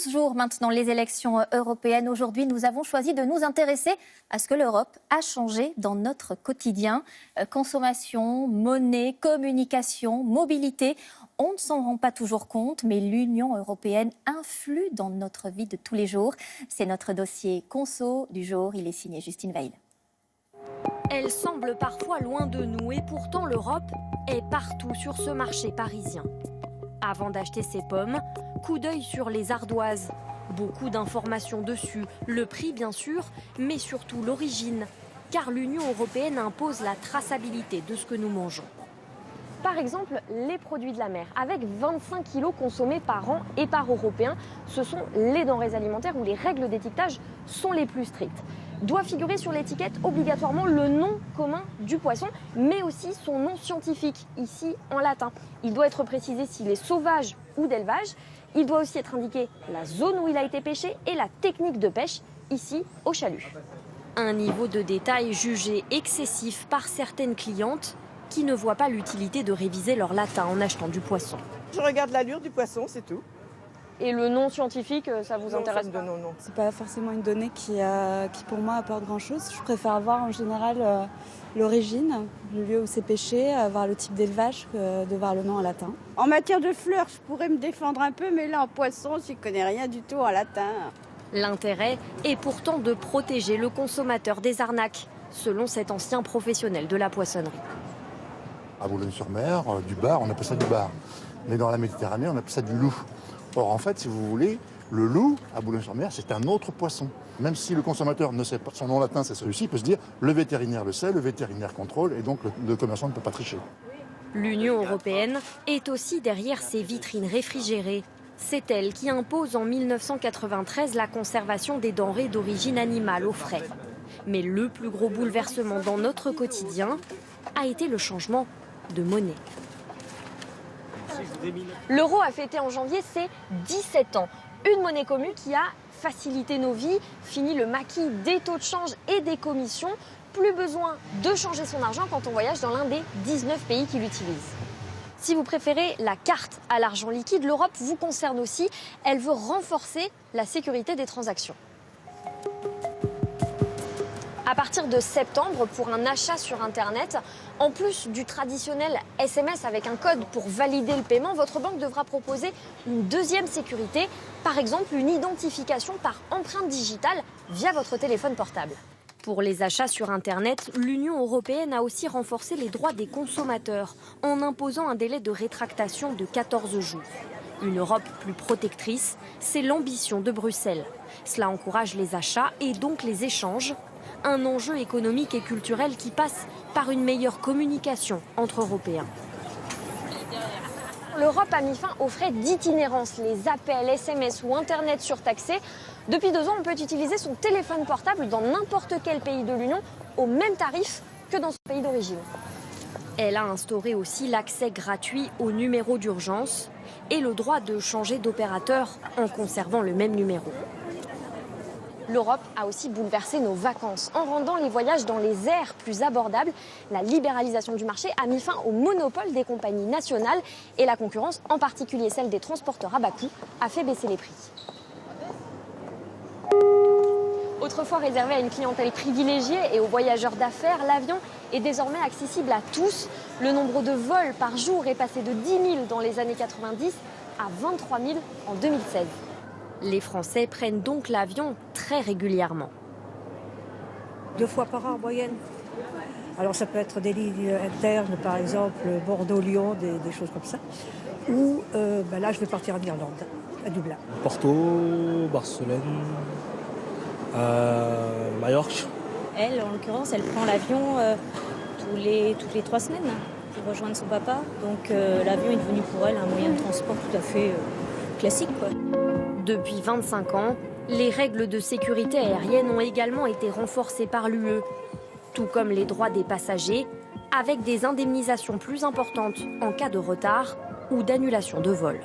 11 jours maintenant les élections européennes. Aujourd'hui, nous avons choisi de nous intéresser à ce que l'Europe a changé dans notre quotidien. Consommation, monnaie, communication, mobilité. On ne s'en rend pas toujours compte, mais l'Union européenne influe dans notre vie de tous les jours. C'est notre dossier conso du jour. Il est signé Justine Veil. Elle semble parfois loin de nous et pourtant l'Europe est partout sur ce marché parisien. Avant d'acheter ses pommes, coup d'œil sur les ardoises. Beaucoup d'informations dessus, le prix bien sûr, mais surtout l'origine. Car l'Union européenne impose la traçabilité de ce que nous mangeons. Par exemple, les produits de la mer, avec 25 kilos consommés par an et par Européen, ce sont les denrées alimentaires où les règles d'étiquetage sont les plus strictes. Doit figurer sur l'étiquette obligatoirement le nom commun du poisson, mais aussi son nom scientifique, ici en latin. Il doit être précisé s'il est sauvage ou d'élevage. Il doit aussi être indiqué la zone où il a été pêché et la technique de pêche, ici au chalut. Un niveau de détail jugé excessif par certaines clientes qui ne voient pas l'utilité de réviser leur latin en achetant du poisson. Je regarde l'allure du poisson, c'est tout. Et le nom scientifique, ça vous intéresse pas? Non. C'est pas forcément une donnée qui pour moi apporte grand-chose. Je préfère voir en général l'origine, le lieu où c'est pêché, voir le type d'élevage que de voir le nom en latin. En matière de fleurs, je pourrais me défendre un peu, mais là en poisson, je n'y connais rien du tout en latin. L'intérêt est pourtant de protéger le consommateur des arnaques, selon cet ancien professionnel de la poissonnerie. À Boulogne-sur-Mer, du bar, on appelle ça du bar. Mais dans la Méditerranée, on appelle ça du loup. Or, en fait, si vous voulez, le loup, à Boulogne-sur-Mer, c'est un autre poisson. Même si le consommateur ne sait pas son nom latin, c'est celui-ci, il peut se dire le vétérinaire le sait, le vétérinaire contrôle, et donc le commerçant ne peut pas tricher. L'Union européenne est aussi derrière ces vitrines réfrigérées. C'est elle qui impose en 1993 la conservation des denrées d'origine animale au frais. Mais le plus gros bouleversement dans notre quotidien a été le changement de monnaie. L'euro a fêté en janvier ses 17 ans. Une monnaie commune qui a facilité nos vies, fini le maquis des taux de change et des commissions. Plus besoin de changer son argent quand on voyage dans l'un des 19 pays qui l'utilisent. Si vous préférez la carte à l'argent liquide, l'Europe vous concerne aussi. Elle veut renforcer la sécurité des transactions. À partir de septembre, pour un achat sur Internet, en plus du traditionnel SMS avec un code pour valider le paiement, votre banque devra proposer une deuxième sécurité, par exemple une identification par empreinte digitale via votre téléphone portable. Pour les achats sur Internet, l'Union européenne a aussi renforcé les droits des consommateurs en imposant un délai de rétractation de 14 jours. Une Europe plus protectrice, c'est l'ambition de Bruxelles. Cela encourage les achats et donc les échanges. Un enjeu économique et culturel qui passe par une meilleure communication entre Européens. L'Europe a mis fin aux frais d'itinérance, les appels, SMS ou Internet surtaxés. Depuis 2 ans, on peut utiliser son téléphone portable dans n'importe quel pays de l'Union au même tarif que dans son pays d'origine. Elle a instauré aussi l'accès gratuit au numéro d'urgence et le droit de changer d'opérateur en conservant le même numéro. L'Europe a aussi bouleversé nos vacances en rendant les voyages dans les airs plus abordables. La libéralisation du marché a mis fin au monopole des compagnies nationales et la concurrence, en particulier celle des transporteurs à bas coût, a fait baisser les prix. Autrefois réservé à une clientèle privilégiée et aux voyageurs d'affaires, l'avion est désormais accessible à tous. Le nombre de vols par jour est passé de 10 000 dans les années 90 à 23 000 en 2016. Les Français prennent donc l'avion très régulièrement. 2 fois par an en moyenne. Alors ça peut être des lignes internes, par exemple Bordeaux-Lyon, des choses comme ça. Ou là je vais partir en Irlande, à Dublin. Porto, Barcelone, Majorque. Elle, en l'occurrence, elle prend l'avion toutes les 3 semaines pour rejoindre son papa. Donc l'avion est devenu pour elle un moyen de transport tout à fait classique, quoi. Depuis 25 ans, les règles de sécurité aérienne ont également été renforcées par l'UE, tout comme les droits des passagers, avec des indemnisations plus importantes en cas de retard ou d'annulation de vol.